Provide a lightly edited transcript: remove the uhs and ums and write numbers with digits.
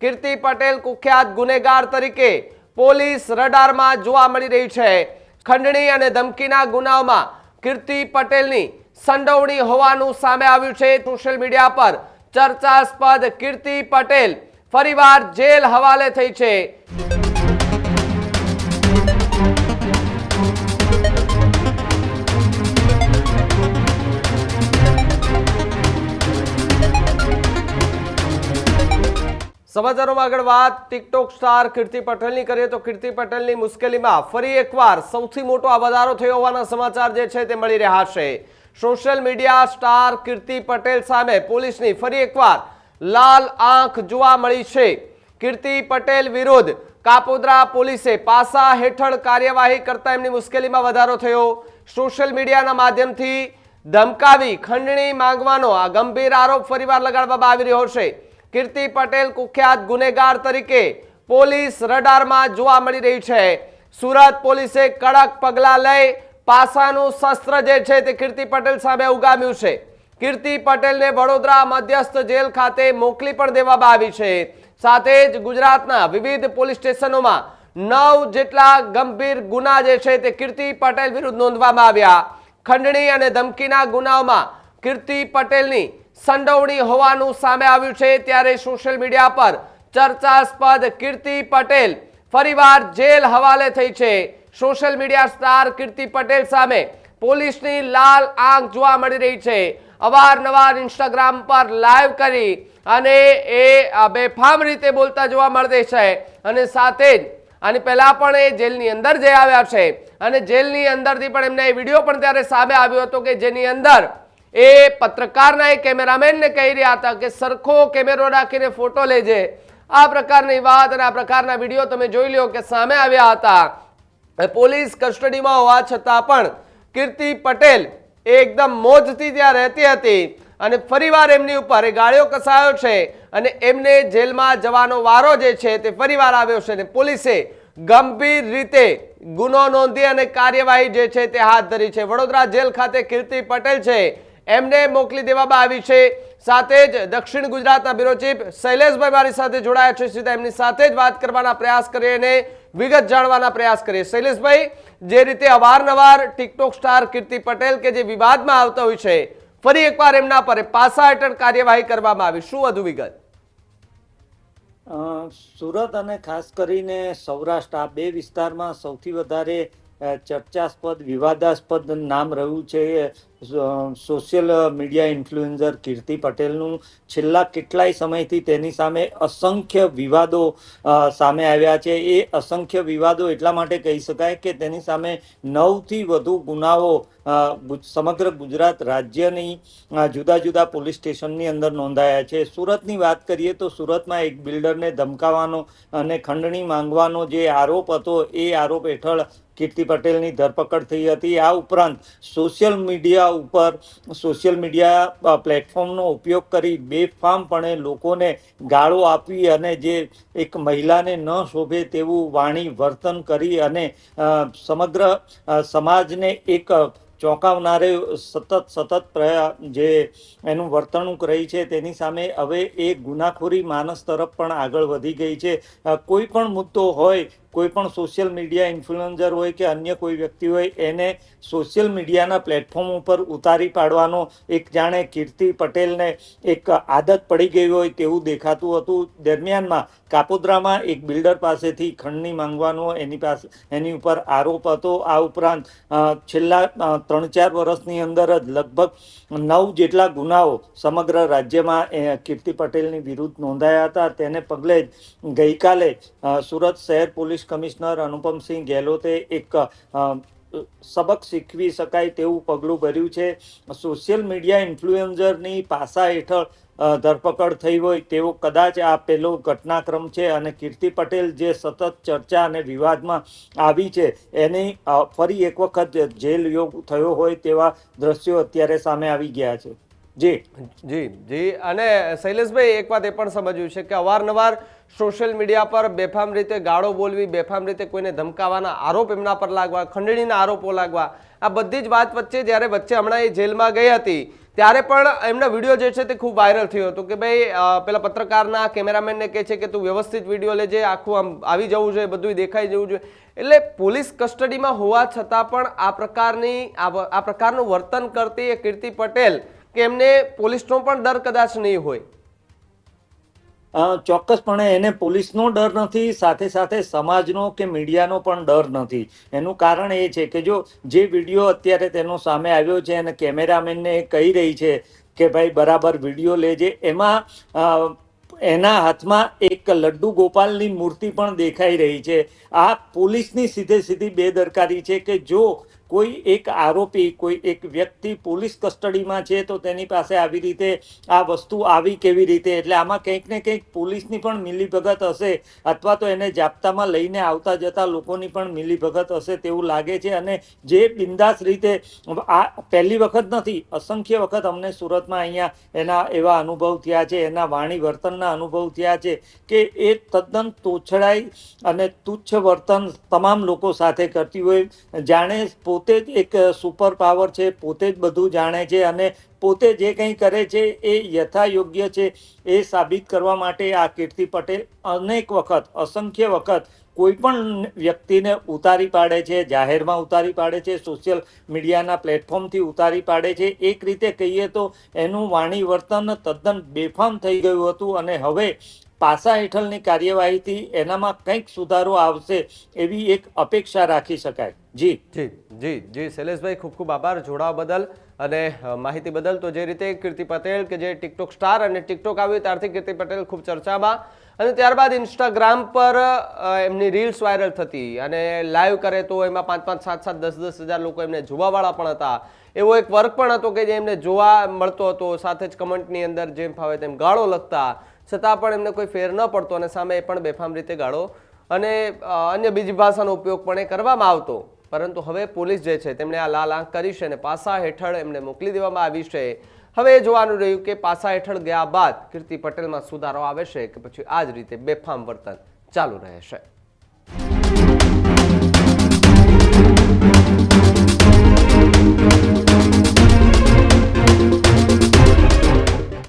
કીર્તિ પટેલ કુખ્યાત ગુનેગાર તરીકે પોલીસ રડારમાં જોવા મળી રહી છે। ખંડણી અને ધમકીના ગુનાઓમાં કીર્તિ પટેલની સંડોવણી હોવાનું સામે આવ્યું છે। સોશિયલ મીડિયા પર ચર્ચાસ્પદ કીર્તિ પટેલ ફરીવાર જેલ હવાલે થઈ છે। સમાચારોમાં આગળ વાત ટિકટોક સ્ટાર કીર્તિ પટેલની કરીએ તો કીર્તિ પટેલની મુશ્કેલીમાં ફરી એકવાર સૌથી મોટો આ વધારો થયો હોવાના સમાચાર જે છે તે મળી રહ્યા છે। સોશિયલ મીડિયા સ્ટાર કીર્તિ પટેલ સામે પોલીસની ફરી એકવાર લાલ આંખ જોવા મળી છે। કીર્તિ પટેલ વિરુદ્ધ કાપોદ્રા પોલીસે પાસા હેઠળ કાર્યવાહી કરતા એમની મુશ્કેલીમાં વધારો થયો। સોશિયલ મીડિયાના માધ્યમથી ધમકાવી ખંડણી માંગવાનો આ ગંભીર આરોપ ફરીવાર લગાડવામાં આવી રહ્યો છે। કીર્તિ પટેલ કુખ્યાત ગુનેગાર તરીકે પોલીસ રડારમાં જોવા મળી રહી છે। સુરત પોલીસે કડક પગલાં લઈ પાસાનું શસ્ત્ર જે છે તે કીર્તિ પટેલ સામે ઉગામ્યું છે। કીર્તિ પટેલને વડોદરા મધ્યસ્થ જેલ ખાતે મોકલી પણ દેવામાં આવી છે। સાથે જ ગુજરાતના વિવિધ પોલીસ સ્ટેશનોમાં 9 જેટલા ગંભીર ગુના જે છે તે કીર્તિ પટેલ વિરુદ્ધ નોંધવામાં આવ્યા। ખંડણી અને ધમકીના ગુનાઓમાં કીર્તિ પટેલની સંડોવણી હોવાનું સામે આવ્યું છે। ત્યારે સોશિયલ મીડિયા પર ચર્ચાસ્પદ કીર્તિ પટેલ ફરીવાર જેલ હવાલે થઈ છે। સોશિયલ મીડિયા સ્ટાર કીર્તિ પટેલ સામે પોલીસની લાલ આંખ જોવા મળી રહી છે। અવારનવાર ઇન્સ્ટાગ્રામ પર લાઈવ કરી અને એ બેફામ રીતે બોલતા જોવા મળે છે અને સાથે જ આની પહેલા પણ એ જેલની અંદર જઈ આવ્યા છે અને જેલની અંદરથી પણ એમને એ વિડીયો પણ ત્યારે સામે આવ્યો હતો કે જેની અંદર એ પત્રકારના એ કેમેરામેનને કહી રહ્યા હતા કે સરખો કેમેરો રાખીને ફોટો લેજે। આ પ્રકારની વાત અને આ પ્રકારના વિડીયો તમે જોઈ લો કે સામે આવ્યા હતા। પોલીસ કસ્ટડીમાં હોવા છતાં પણ કીર્તિ પટેલ એકદમ મોજથી ત્યાં રહેતી હતી અને ફરીવાર એમની ઉપર એ ગાળિયો કસાયો છે અને એમને જેલમાં જવાનો વારો જે છે તે ફરીવાર આવ્યો છે અને પોલીસે ગંભીર રીતે ગુનો નોંધી અને કાર્યવાહી જે છે તે હાથ ધરી છે। વડોદરા જેલ ખાતે કીર્તિ પટેલ છે એમને મોકલી દેવામાં આવી છે। સાથે જ દક્ષિણ ગુજરાતના બ્યુરો ચીફ શૈલેષભાઈ મારી સાથે જોડાયા છે। સીધા એમની સાથે જ વાત કરવાના પ્રયાસ કરીએ અને વિગત જાણવાના પ્રયાસ કરીએ। શૈલેષભાઈ, જે રીતે અવારનવાર ટિકટોક સ્ટાર કીર્તિ પટેલ કે જે વિવાદમાં આવતા હોય છે ફરી એકવાર એમના પર પાસા હેઠળ કાર્યવાહી કરવામાં આવી, શું વધુ વિગત? સુરત અને ખાસ કરીને સૌરાષ્ટ્ર આ બે વિસ્તારમાં સૌથી વધારે ચર્ચાસ્પદ વિવાદાસ્પદ નામ રહ્યું છે સોશિયલ મીડિયા ઇન્ફ્લુએન્સર કીર્તિ પટેલનું। છેલ્લા કેટલાય સમયથી તેની સામે અસંખ્ય વિવાદો સામે આવ્યા છે। એ અસંખ્ય વિવાદો એટલા માટે કહી શકાય કે તેની સામે 9થી વધુ ગુનાઓ સમગ્ર ગુજરાત રાજ્યની જુદા જુદા પોલીસ સ્ટેશનની અંદર નોંધાયા છે। સુરતની વાત કરીએ તો સુરતમાં એક બિલ્ડરને ધમકાવવાનો અને ખંડણી માંગવાનો જે આરોપ હતો એ આરોપ હેઠળ કીર્તિ પટેલની ધરપકડ થઈ હતી। આ ઉપરાંત સોશિયલ મીડિયા પ્લેટફોર્મનો ઉપયોગ કરી બેફામપણે લોકોને ગાળો આપી અને જે એક મહિલાને ન શોભે તેવું વાણી વર્તન કરી અને સમગ્ર સમાજને એક ચોંકાવનારે સતત જે એનું વર્તણૂક રહી છે તેની સામે હવે એ ગુનાખોરી માનસ તરફ પણ આગળ વધી ગઈ છે। કોઈ પણ મુદ્દો હોય, કોઈ પણ સોશિયલ મીડિયા ઇન્ફ્લુએન્સર હોય કે અન્ય કોઈ વ્યક્તિ હોય એને સોશિયલ મીડિયાના પ્લેટફોર્મ ઉપર ઉતારી પાડવાનો એક જાણે કીર્તિ પટેલને એક આદત પડી ગઈ હોય તેવું દેખાતું હતું। દરમિયાનમાં કાપોદ્રામાં એક બિલ્ડર પાસેથી ખંડણી માંગવાનો એની ઉપર આરોપ હતો। આ ઉપરાંત છેલ્લા 3-4 વર્ષની અંદર જ લગભગ 9 જેટલા ગુનાઓ સમગ્ર રાજ્યમાં કીર્તિ પટેલની વિરુદ્ધ નોંધાયા હતા। તેને પગલે જ ગઈકાલે સુરત શહેર પોલીસ કમિશનર અનુપમસિંહ ગેહલોતે એક સબક શીખવી શકાય તેવું પગલું ભર્યું છે। સોશિયલ મીડિયા ઇન્ફ્લુએન્સરની પાસા હેઠળ ધરપકડ થઈ હોય તેવો કદાચ આ પહેલો ઘટનાક્રમ છે અને કીર્તિ પટેલ જે સતત ચર્ચા અને વિવાદમાં આવી છે એની ફરી એક વખત જેલ યોગ થયો હોય તેવા દ્રશ્યો અત્યારે સામે આવી ગયા છે। જી અને શૈલેષભાઈ એક વાત એ પણ સમજ્યું છે કે અવારનવાર સોશિયલ મીડિયા પર બેફામ રીતે ગાળો બોલવી, બેફામ રીતે કોઈને ધમકાવાના આરોપ એમના પર લાગવા, ખંડણીના આરોપો લાગવા, આ બધી જ વાત વચ્ચે જ્યારે વચ્ચે હમણાં એ જેલમાં ગઈ હતી ત્યારે પણ એમનો વિડીયો જે છે તે ખૂબ વાયરલ થયો હતો કે ભાઈ પેલા પત્રકારના કેમેરામેનને કહે છે કે તું વ્યવસ્થિત વિડીયો લેજે, આખું આમ આવી જવું જોઈએ, બધું દેખાઈ જવું જોઈએ. એટલે પોલીસ કસ્ટડીમાં હોવા છતાં પણ આ પ્રકારનું વર્તન કરતી એ કીર્તિ પટેલ કે એમને પોલીસનો પણ ડર કદાચ નહીં હોય. ચોક્કસપણે એને પોલીસનો ડર નથી, સાથે સાથે સમાજનો કે મીડિયાનો પણ ડર નથી. એનું કારણ એ છે કે જો જે વિડીયો અત્યારે તેનો સામે આવ્યો છે અને કેમેરામેનને કહી રહી છે કે ભાઈ બરાબર વિડીયો લેજે, એમાં એના હાથમાં એક લડ્ડુ ગોપાલની મૂર્તિ પણ દેખાઈ રહી છે. આ પોલીસની સીધી બેદરકારી છે કે જો કોઈ એક આરોપી, કોઈ એક વ્યક્તિ પોલીસ કસ્ટડીમાં છે તો તેની પાસે આવી રીતે આ વસ્તુ આવી કેવી રીતે? એટલે આમાં કંઈક ને કંઈક પોલીસની પણ મિલીભગત હશે, અથવા તો એને જાપ્તામાં લઈને આવતા જતા લોકોની પણ મિલીભગત હશે તેવું લાગે છે. અને જે બિંદાસ રીતે, આ પહેલી વખત નથી, અસંખ્ય વખત અમને સુરતમાં અહીંયા એના એવા અનુભવ થયા છે, એના વાણી વર્તનના અનુભવ થયા છે કે એ તદ્દન તોછડાઈ અને તુચ્છ વર્તન તમામ લોકો સાથે કરતી હોય, જાણે પોતે જ એક સુપર પાવર છે, પોતે જ બધું જાણે છે અને પોતે જે કંઈ કરે છે એ યથાયોગ્ય છે એ સાબિત કરવા માટે આ કીર્તિ પટેલ અનેક વખત, અસંખ્ય વખત કોઈ પણ વ્યક્તિને ઉતારી પાડે છે, જાહેરમાં ઉતારી પાડે છે, સોશિયલ મીડિયાના પ્લેટફોર્મથી ઉતારી પાડે છે. એક રીતે કહીએ તો એનું વાણી વર્તન તદ્દન બેફામ થઈ ગયું હતું અને હવે પાસા હેઠળની કાર્યવાહીથી એનામાં કંઈક સુધારો આવશે એવી એક અપેક્ષા રાખી શકાય. જી શૈલેષભાઈ, ખૂબ ખૂબ આભાર જોડાવા બદલ અને માહિતી બદલ. તો જે રીતે કીર્તિ પટેલ કે જે ટિકટોક સ્ટાર અને ટિકટોક આવ્યું ત્યારથી કીર્તિ પટેલ ખૂબ ચર્ચામાં, અને ત્યારબાદ ઇન્સ્ટાગ્રામ પર એમની રીલ્સ વાયરલ થતી અને લાઈવ કરે તો એમાં 5-5, 7-7, 10-10 હજાર લોકો એમને જોવાવાળા પણ હતા. એવો એક વર્ગ પણ હતો કે જે એમને જોવા મળતો હતો, સાથે જ કમેન્ટની અંદર જેમ ફાવે તેમ ગાળો લખતા, છતાં પણ એમને કોઈ ફેર ન પડતો અને સામે એ પણ બેફામ રીતે ગાળો અને અન્ય બીજી ભાષાનો ઉપયોગ પણ એ કરવામાં આવતો. પરંતુ હવે પોલીસ જે છે તેમણે આ લાલ આંખ કરી છે અને પાસા હેઠળ એમને મોકલી દેવામાં આવી છે. હવે એ જોવાનું રહ્યું કે પાસા હેઠળ ગયા બાદ કીર્તિ પટેલમાં સુધારો આવે છે કે પછી આ જ રીતે બેફામ વર્તન ચાલુ રહેશે.